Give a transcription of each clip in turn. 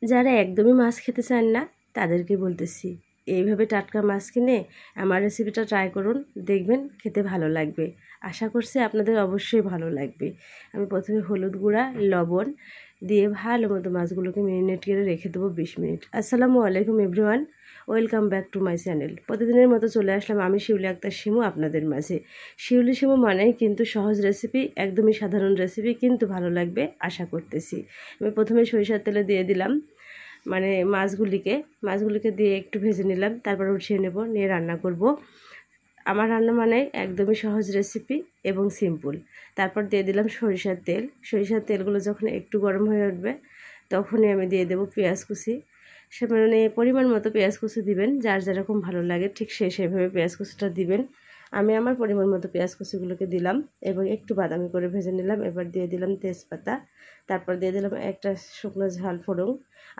যারা একদমই মাছ খেতে চান না তাদেরকে বলতেছি, এইভাবে টাটকা মাছ কিনে আমার রেসিপিটা ট্রাই করুন, দেখবেন খেতে ভালো লাগবে। আশা করছি আপনাদের অবশ্যই ভালো লাগবে। আমি প্রথমে হলুদ গুঁড়া, লবণ দিয়ে ভালো মতো মাছগুলোকে ম্যারিনেট করে রেখে দেবো 20 মিনিট। আসসালামু আলাইকুম everyone, welcome back to my channel. প্রতিদিনের মতো চলে আসলাম আমি শিউলি আক্তার শিমু আপনাদের মাঝে। শিউলি শিমু মানেই কিন্তু সহজ রেসিপি, একদমই সাধারণ রেসিপি, কিন্তু ভালো লাগবে আশা করতেছি। আমি প্রথমে সরিষার তেলে দিয়ে দিলাম মানে মাছগুলিকে দিয়ে একটু ভেজে নিলাম, তারপর উঠিয়ে নেব, নিয়ে রান্না করব। আমার রান্না মানে একদমই সহজ রেসিপি এবং সিম্পল। তারপর দিয়ে দিলাম সরিষার তেলগুলো যখন একটু গরম হয়ে উঠবে তখনই আমি দিয়ে দেব পেঁয়াজ কুচি। সে মানে পরিমাণ মতো পেঁয়াজ কুচি দিবেন, যার যেরকম ভালো লাগে ঠিক সেভাবে পেঁয়াজ কুচিটা দিবেন। আমি আমার পরিমাণ মতো পেঁয়াজ কুচিগুলোকে দিলাম এবং একটু বাদামি করে ভেজে নিলাম। এবার দিয়ে দিলাম তেজপাতা, তারপর দিয়ে দিলাম একটা শুকনো ঝাল ফোড়ন।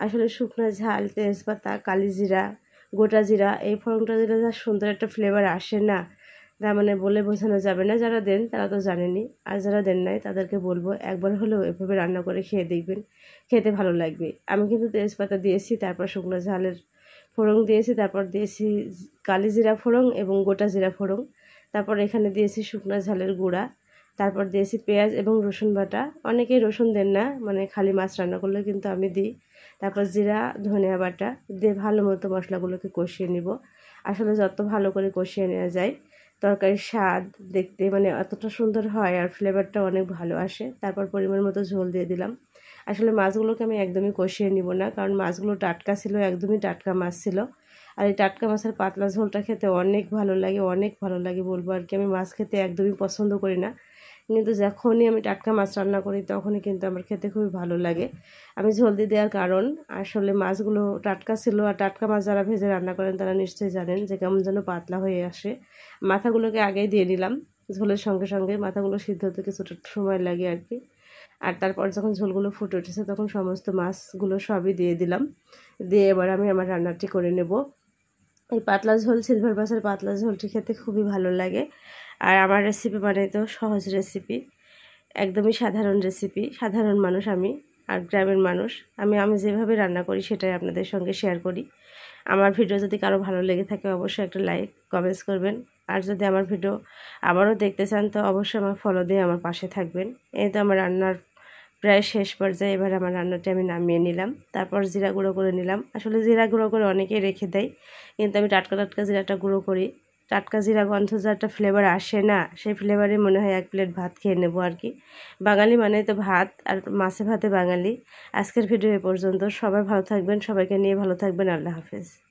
আসলে শুকনো ঝাল, তেজপাতা, কালি জিরা, গোটা জিরা, এই ফোড়নটা দিলে যা সুন্দর একটা ফ্লেভার আসে না, তার মানে বলে বোঝানো যাবে না। যারা দেন তারা তো জানেনই, আর যারা দেন নাই তাদেরকে বলবো একবার হলেও এভাবে রান্না করে খেয়ে দেখবেন, খেতে ভালো লাগবে। আমি কিন্তু তেজপাতা দিয়েছি, তারপর শুকনো ঝালের ফোড়ন দিয়েছি, তারপর দিয়েছি কালি জিরা ফোড়ন এবং গোটা জিরা ফোড়ন, তারপর এখানে দিয়েছি শুকনো ঝালের গুঁড়া, তারপর দিয়েছি পেঁয়াজ এবং রসুন বাটা। অনেকেই রসুন দেন না, মানে খালি মাছ রান্না করলে, কিন্তু আমি দিই। তারপর জিরা ধনিয়া বাটা দিয়ে ভালো মতো মশলাগুলোকে কষিয়ে নিব। আসলে যত ভালো করে কষিয়ে নেওয়া যায় তরকারির স্বাদ দেখতে মানে এতটা সুন্দর হয় আর ফ্লেভারটা অনেক ভালো আসে। তারপর পরিমাণ মতো ঝোল দিয়ে দিলাম। আসলে মাছগুলোকে আমি একদমই কষিয়ে নিব না, কারণ মাছগুলো টাটকা ছিল, একদমই টাটকা মাছ ছিল। আর এই টাটকা মাছের পাতলা ঝোলটা খেতে অনেক ভালো লাগে, অনেক ভালো লাগে বলবো আর কি। আমি মাছ খেতে একদমই পছন্দ করি না, কিন্তু যখনই আমি টাটকা মাছ রান্না করি তখনই কিন্তু আমার খেতে খুবই ভালো লাগে। আমি ঝোল দিয়ে দেওয়ার কারণ আসলে মাছগুলো টাটকা ছিল, আর টাটকা মাছ যারা ভেজে রান্না করেন তারা নিশ্চয়ই জানেন যে কেমন যেন পাতলা হয়ে আসে। মাথাগুলোকে আগেই দিয়ে দিলাম, ঝোলের সঙ্গে সঙ্গে মাথাগুলো সিদ্ধ হতে কিছুটা সময় লাগে আর কি। আর তারপর যখন ঝোলগুলো ফুটে উঠেছে তখন সমস্ত মাছগুলো সবই দিয়ে দিলাম, দিয়ে এবার আমি আমার রান্নাটি করে নেব। এই পাতলা ঝোল, সিলভার মাছের পাতলা ঝোলটি খেতে খুবই ভালো লাগে। আর আমার রেসিপি মানে তো সহজ রেসিপি, একদমই সাধারণ রেসিপি। সাধারণ মানুষ আমি, আর গ্রামের মানুষ। আমি যেভাবে রান্না করি সেটাই আপনাদের সঙ্গে শেয়ার করি। আমার ভিডিও যদি কারো ভালো লেগে থাকে অবশ্যই একটা লাইক কমেন্টস করবেন। আর যদি আমার ভিডিও আবারও দেখতে চান তো অবশ্যই আমার ফলো দিয়ে আমার পাশে থাকবেন। এই তো আমার রান্নার প্রায় শেষ পর্যায়ে। এবার আমার রান্নাটা আমি নামিয়ে নিলাম, তারপর জিরা গুঁড়ো করে নিলাম। আসলে জিরা গুঁড়ো করে অনেকেই রেখে দেয়, কিন্তু আমি টাটকা টাটকা জিরাটা গুঁড়ো করি। টাটকা জিরা গন্ধ যা একটা ফ্লেভার আসে না, সেই ফ্লেভারে মনে হয় 1 প্লেট ভাত খেয়ে নেবো আর কি। বাঙালি মানে তো ভাত, আর মাছে ভাতে বাঙালি। আজকের ভিডিও এ পর্যন্ত। সবাই ভালো থাকবেন, সবাইকে নিয়ে ভালো থাকবেন। আল্লাহ হাফেজ।